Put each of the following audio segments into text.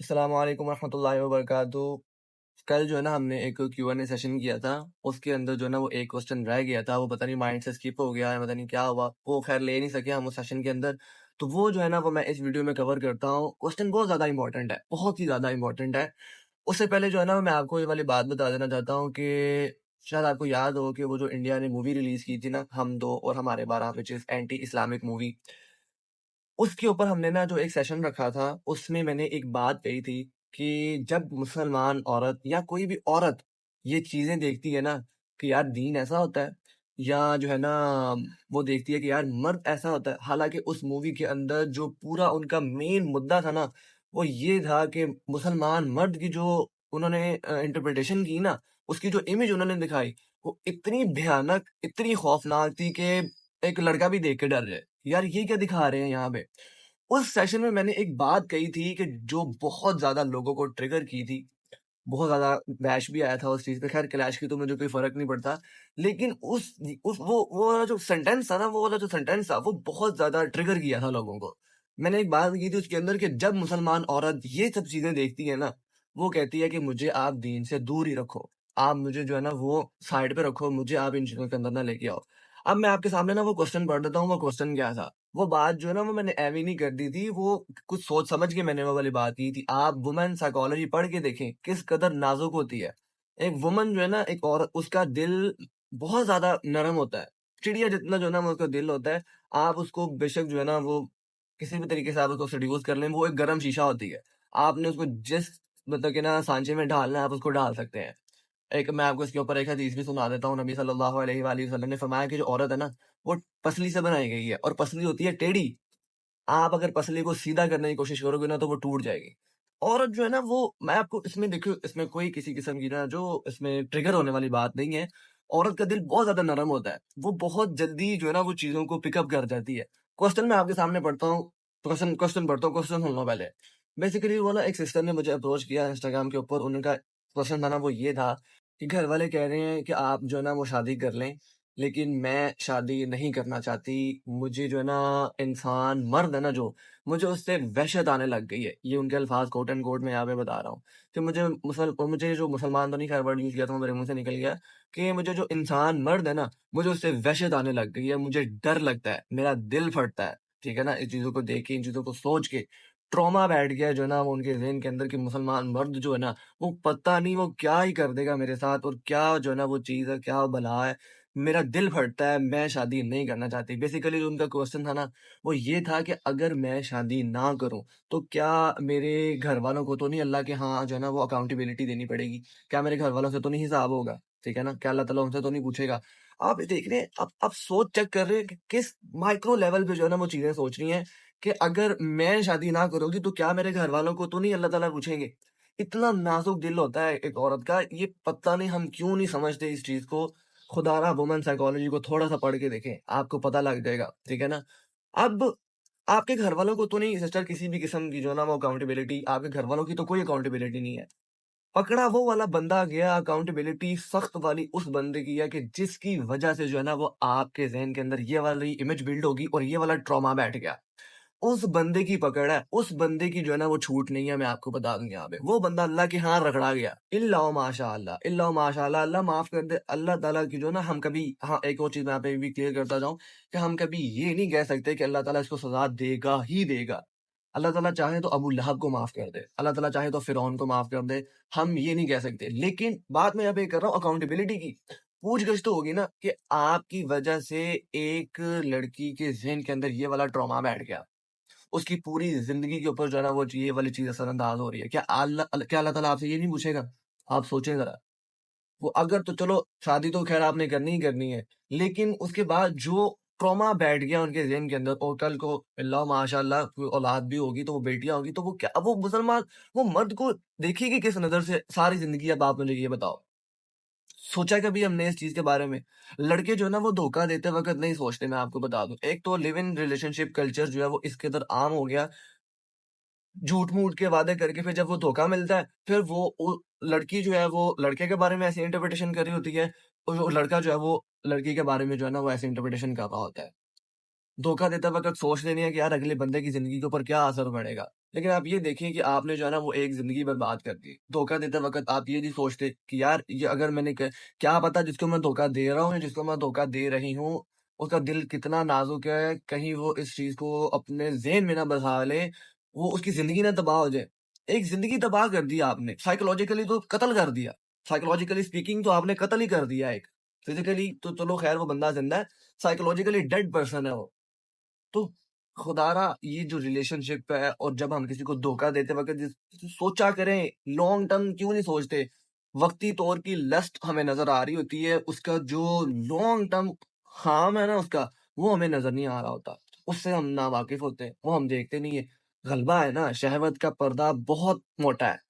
अस्सलाम वालेकुम रहमतुल्लाहि व बरकातुहू। कल जो है ना हमने एक क्यू&ए सेशन किया था। उसके अंदर जो है ना वो एक क्वेश्चन रह गया था, वो पता नहीं माइंड से स्किप हो गया है, पता नहीं क्या हुआ। वो खैर ले नहीं सके हम उस सेशन के अंदर। तो वो जो है ना वो मैं इस वीडियो में कवर करता हूँ। क्वेश्चन बहुत ज़्यादा इम्पोर्टेंट है, बहुत ही ज़्यादा इम्पोर्टेंट है। उससे पहले जो है ना मैं आपको ये वाली बात बता देना चाहता हूँ कि शायद आपको याद हो कि वो जो इंडिया ने मूवी रिलीज़ की थी ना, हम दो और हमारे 12 which is anti Islamic movie. उसके ऊपर हमने ना जो एक सेशन रखा था, उसमें मैंने एक बात कही थी कि जब मुसलमान औरत या कोई भी औरत ये चीज़ें देखती है ना कि यार दीन ऐसा होता है, या जो है ना वो देखती है कि यार मर्द ऐसा होता है। हालाँकि उस मूवी के अंदर जो पूरा उनका मेन मुद्दा था ना, वो ये था कि मुसलमान मर्द की जो उन्होंने इंटरप्रिटेशन की ना, उसकी जो इमेज उन्होंने दिखाई, वो इतनी भयानक, इतनी खौफनाक थी कि एक लड़का भी देख के डर जाए। यार ये क्या दिखा रहे हैं यहाँ पे? उस सेशन में मैंने एक बात कही थी कि जो बहुत ज़्यादा लोगों को ट्रिगर की थी। बहुत ज़्यादा बैश भी आया था उस चीज़ पे, ख़ैर क्लैश की तो मुझे कोई फ़र्क नहीं पड़ता। लेकिन उस वो वाला जो सेंटेंस था ना, वो वाला जो सेंटेंस था, वो बहुत ज़्यादा ट्रिगर किया था लोगों को। मैंने एक बात की थी उसके अंदर कि जब मुसलमान औरत ये सब चीज़ें देखती है ना, वो कहती है कि मुझे आप दीन से दूर ही रखो। आप मुझे जो है ना वो साइड पे रखो, मुझे आप इन चीज़ों के अंदर ना लेके आओ। अब मैं आपके सामने ना वो क्वेश्चन पढ़ देता हूँ, वो क्वेश्चन क्या था? वो बात जो है ना वो मैंने ऐवें नहीं कर दी थी, वो कुछ सोच समझ के मैंने वो वाली बात की थी। आप वुमेन साइकोलॉजी पढ़ के देखें, किस कदर नाज़ुक होती है। एक वुमन जो है ना, एक औरत, उसका दिल बहुत ज़्यादा नरम होता है। चिड़िया जितना जो है ना वो उसका दिल होता है। आप उसको बेशक जो है ना वो किसी भी तरीके से आप उसको सेड्यूस कर लें, वो एक गरम शीशा होती है। आपने उसको जिस मतलब कि ना सांचे में ढालना है, आप उसको ढाल सकते हैं। एक मैं आपको इसके ऊपर एक हदीस भी सुना देता हूँ। नबी सल्लल्लाहु अलैहि वालेहि वसल्लम ने फरमाया कि जो औरत है ना, वो पसली से बनाई गई है और पसली होती है टेढ़ी। आप अगर पसली को सीधा करने की कोशिश करोगे ना, तो वो टूट जाएगी। औरत जो है ना वो मैं आपको इसमें देखिए, इसमें कोई किसी किस्म की ना जो इसमें ट्रिगर होने वाली बात नहीं है। औरत का दिल बहुत ज़्यादा नरम होता है। वो बहुत जल्दी जो है ना वो चीज़ों को पिकअप कर जाती है। क्वेश्चन मैं आपके सामने पढ़ता हूँ, क्वेश्चन क्वेश्चन पढ़ता हूँ, क्वेश्चन सुन लो पहले। बेसिकली वो ना एक सिस्टर ने मुझे अप्रोच किया इंस्टाग्राम के ऊपर। उनका क्वेश्चन था ना वो ये था कि घर वाले कह रहे हैं कि आप जो है ना वो शादी कर लें, लेकिन मैं शादी नहीं करना चाहती। मुझे जो है ना इंसान मर्द है ना जो, मुझे उससे वहशत आने लग गई है। ये उनके अल्फाज़ कोट एंड कोट मैं यहाँ पे बता रहा हूँ कि मुझे जो मुसलमान तो नहीं, खैर वर्ड यूज़ किया था वो मेरे मुँह से निकल गया कि मुझे जो इंसान मर्द है ना, मुझे उससे वहशत आने लग गई है। मुझे डर लगता है, मेरा दिल फटता है, ठीक है ना? इस चीज़ों को देख के, इन चीज़ों को सोच के ट्रॉमा बैठ गया है जो है ना वो उनके ज़हन के अंदर कि मुसलमान मर्द जो है ना, वो पता नहीं वो क्या ही कर देगा मेरे साथ, और क्या जो है ना वो चीज़ है, क्या बला है। मेरा दिल फटता है, मैं शादी नहीं करना चाहती। बेसिकली जो उनका क्वेश्चन था ना, वो ये था कि अगर मैं शादी ना करूँ, तो क्या मेरे घरवालों को तो नहीं अल्लाह के यहाँ जो है ना वो अकाउंटेबिलिटी देनी पड़ेगी? क्या मेरे घरवालों से तो नहीं हिसाब होगा? ठीक है ना? क्या अल्लाह ताला उनसे तो नहीं पूछेगा? आप ये देख रहे हैं, आप सोच चेक कर रहे हैं कि किस माइक्रो लेवल पे जो है ना वो चीज़ें सोच रही हैं कि अगर मैं शादी ना करूँगी, तो क्या मेरे घरवालों को तो नहीं अल्लाह ताला पूछेंगे? इतना नाज़ुक दिल होता है एक औरत का, ये पता नहीं हम क्यों नहीं समझते इस चीज़ को। खुदारा वुमन साइकोलॉजी को थोड़ा-सा पढ़ के देखें, आपको पता लग जाएगा, ठीक है ना? अब आपके घरवालों को तो नहीं सिस्टर किसी भी किस्म की जो है ना वो अकाउंटेबिलिटी, आपके घरवालों की तो कोई अकाउंटेबिलिटी नहीं है। पकड़ा वो वाला बंदा गया, अकाउंटेबिलिटी सख्त वाली उस बंदे की है कि जिसकी वजह से जो है ना वो आपके ज़हन के अंदर ये वाली इमेज बिल्ड होगी और ये वाला ट्रॉमा बैठ गया। उस बंदे की पकड़ है, उस बंदे की जो है ना वो छूट नहीं है, मैं आपको बता दूँ यहाँ पे। वो बंदा अल्लाह के यहाँ रगड़ा गया। इल्ला व माशाअल्लाह, इल्ला व माशाअल्लाह, अल्लाह माफ़ कर दे। अल्लाह ताला की जो है ना हम कभी, हाँ, एक और चीज़ मैं यहाँ पे भी क्लियर करता जाऊँ कि हम कभी ये नहीं कह सकते कि अल्लाह ताला इसको सज़ा देगा ही देगा। अल्लाह ताला चाहे तो अबू लहब को माफ़ कर दे, अल्लाह ताला चाहे तो फ़िरौन को माफ़ कर दे, हम ये नहीं कह सकते। लेकिन बात मैं यहाँ पे कर रहा हूँ अकाउंटेबिलिटी की। पूछ-गछ तो होगी ना कि आपकी वजह से एक लड़की के ज़हन के अंदर ये वाला ट्रॉमा बैठ गया। उसकी पूरी ज़िंदगी के ऊपर जो है ना वो ये वाली चीज़ असरअंदाज़ हो रही है। क्या अल्लाह ताला आपसे ये नहीं पूछेगा? आप सोचें ज़रा। वो अगर तो चलो शादी तो ख़ैर आपने करनी ही करनी है, लेकिन उसके बाद जो ट्रॉमा बैठ गया उनके ज़हन के अंदर, और कल को अल्लाह माशाअल्लाह कोई औलाद भी होगी तो वो बेटियाँ होंगी, तो वो क्या, वो मुसलमान, वो मर्द को देखेगी किस नज़र से सारी ज़िंदगी? अब आप मुझे ये बताओ। सोचा कभी हमने इस चीज़ के बारे में? लड़के जो है ना वो धोखा देते वक़्त नहीं सोचते, मैं आपको बता दूँ। एक तो लिव इन रिलेशनशिप कल्चर जो है वो इसके अंदर आम हो गया। झूठ-मूठ के वादे करके फिर जब वो धोखा मिलता है, फिर वो लड़की जो है वो लड़के के बारे में ऐसी इंटरप्रिटेशन कर रही होती है, और वो लड़का जो है वो लड़की के बारे में जो है ना वो ऐसी इंटरप्रिटेशन कर रहा होता है। धोखा देते वक़्त सोच लेनी है कि यार अगले बंदे की ज़िंदगी के ऊपर क्या असर पड़ेगा। लेकिन आप ये देखिए कि आपने जो है ना वो एक ज़िंदगी बर्बाद कर दी। धोखा देते वक़्त आप ये नहीं सोचते कि यार ये अगर मैंने क क्या पता जिसको मैं धोखा दे रहा हूँ या जिसको मैं धोखा दे रही हूँ, उसका दिल कितना नाज़ुक है, कहीं वो इस चीज़ को अपने ज़हन में ना बसा ले, वो उसकी ज़िंदगी ना तबाह हो जाए। एक ज़िंदगी तबाह कर दी आपने, साइकोलॉजिकली तो कत्ल कर दिया। साइकोलॉजिकली स्पीकिंग तो आपने कत्ल ही कर दिया एक। फिज़िकली तो चलो ख़ैर वो बंदा ज़िंदा है, साइकोलॉजिकली डेड पर्सन है वो। तो खुदारा ये जो रिलेशनशिप है और जब हम किसी को धोखा देते वक़्त सोचा करें, लॉन्ग टर्म क्यों नहीं सोचते? वक़्ती तौर की लस्ट हमें नज़र आ रही होती है, उसका जो लॉन्ग टर्म हार्म है ना उसका, वो हमें नज़र नहीं आ रहा होता। उससे हम नावाकिफ़ होते हैं, वो हम देखते नहीं है। गलबा है ना, शहवत का पर्दा बहुत मोटा है,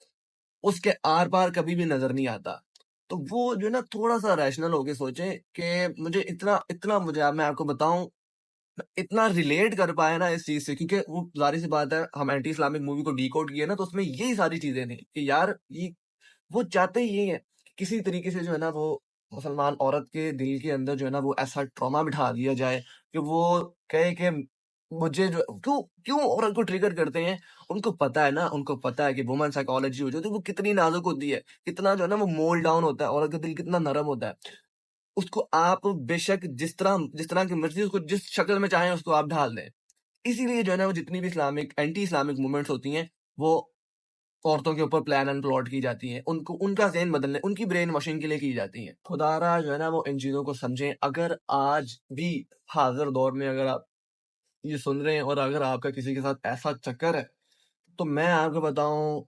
उसके आर-पार कभी भी नज़र नहीं आता। तो वो जो है ना थोड़ा-सा रैशनल होके सोचें कि मुझे इतना इतना मुझे मैं आपको बताऊँ इतना रिलेट कर पाए ना इस चीज़ से क्योंकि वो ज़ाहिर-सी बात है हम एंटी इस्लामिक मूवी को डिकोड किए ना तो उसमें यही सारी चीज़ें थी कि यार ये वो चाहते ही यही है कि किसी तरीके से जो है ना वो मुसलमान औरत के दिल के अंदर जो है ना वो ऐसा ट्रॉमा बिठा दिया जाए कि वो कहे कि मुझे जो क्यों क्यों औरत को ट्रिगर करते हैं? उनको पता है ना, उनको पता है कि वुमन साइकोलॉजी जो होती है वो कितनी नाज़ुक होती है, कितना जो है ना वो मोल्ड डाउन होता है, औरत का दिल कितना नरम होता है। उसको आप बेशक जिस तरह की मर्ज़ी उसको जिस शक्ल में चाहें उसको आप ढाल दें। इसीलिए जो है ना वो जितनी भी इस्लामिक एंटी इस्लामिक मूवमेंट्स होती हैं, वो औरतों के ऊपर प्लान एंड प्लॉट की जाती हैं। उनको उनका ज़हन बदलने उनकी ब्रेन वॉशिंग के लिए की जाती हैं। खुदारा जो है ना वो इन चीज़ों को समझें। अगर आज भी हाज़िर दौर में अगर आप ये सुन रहे हैं और अगर आपका किसी के साथ ऐसा चक्कर है, तो मैं आपको बताऊँ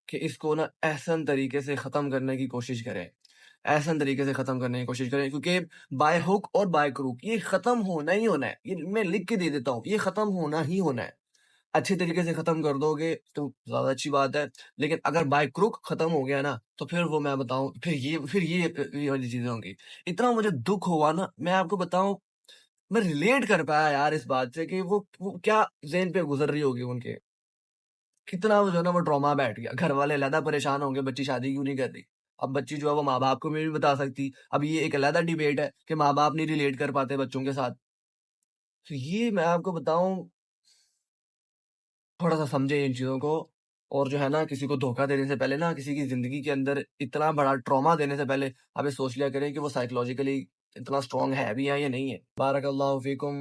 कि इसको ना एहसन तरीके से ख़त्म करने की कोशिश करें। एहसन तरीके से ख़त्म करने की कोशिश करें क्योंकि बाय हुक और बाय क्रूक ये ख़त्म होना ही होना है। ये मैं लिख के दे देता हूँ, ये ख़त्म होना ही होना है। अच्छे तरीके से ख़त्म कर दोगे तो ज़्यादा अच्छी बात है, लेकिन अगर बाय क्रूक ख़त्म हो गया ना, तो फिर वो मैं बताऊँ फिर ये वाली चीज़ें होंगी। इतना मुझे दुःख हुआ ना, मैं आपको बताऊँ मैं रिलेट कर पाया यार इस बात से कि वो क्या ज़हन पे गुज़र रही होगी उनके। कितना वो जो है ना वो ट्रॉमा बैठ गया। घर वाले अलहदा परेशान होंगे बच्ची शादी क्यों नहीं कर रही। अब बच्ची जो है वो माँ-बाप को भी नहीं बता सकती। अब ये एक अलहदा डिबेट है कि माँ-बाप नहीं रिलेट कर पाते बच्चों के साथ। तो ये मैं आपको बताऊँ थोड़ा-सा समझें इन चीज़ों को और जो है ना किसी को धोखा देने से पहले ना किसी की ज़िंदगी के अंदर इतना बड़ा ट्रॉमा देने से पहले आप ये सोच लिया करें कि वो साइकोलॉजिकली इतना स्ट्रॉन्ग है भी या नहीं है। बारकल्लाहु फ़ीकुम।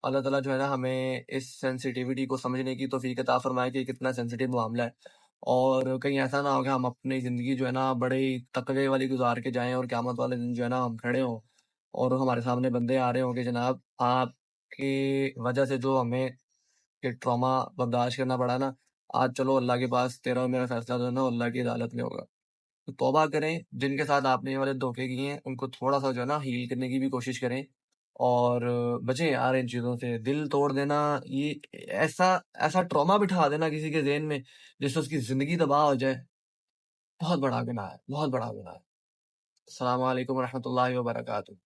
अल्लाह ताला जो है ना हमें इस सेंसिटिविटी को समझने की तौफ़ीक अता फ़रमाए कि कितना सेंसिटिव मामला है। और कहीं ऐसा ना हो कि हम अपनी ज़िंदगी जो है ना बड़े ही तक़वे वाली गुज़ार के जाएँ और क़यामत वाले दिन जो है ना हम खड़े हों और हमारे सामने बंदे आ रहे हों कि जनाब आपकी वज़ह से जो हमें ये ट्रॉमा बर्दाश्त करना पड़ा ना, आज चलो अल्लाह के पास तेरा और मेरा फ़ैसला जो है ना वो अल्लाह की अदालत में होगा। तो तौबा करें, जिनके साथ आपने ये वाले धोखे किए हैं, उनको थोड़ा-सा जो है ना हील करने की भी कोशिश करें और बचें यार इन चीज़ों से। दिल तोड़ देना ये ऐसा ऐसा ट्रॉमा बिठा देना किसी के ज़हन में, जिससे उसकी ज़िंदगी तबाह हो जाए, बहुत बड़ा गुनाह है, बहुत बड़ा गुनाह है। अस्सलाम वालेकुम व रहमतुल्लाहि व बरकातुहू।